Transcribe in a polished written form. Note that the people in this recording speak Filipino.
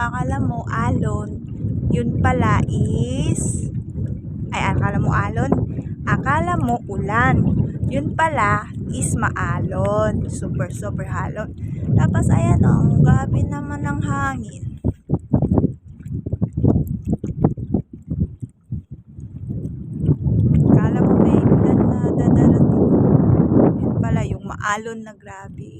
Akala mo alon, yun pala is akala mo alon, akala mo ulan, yun pala is maalon, super halon. Tapos ayan ang grabe naman ng hangin. Akala mo may ulan na dadarating, yun pala yung maalon na grabe.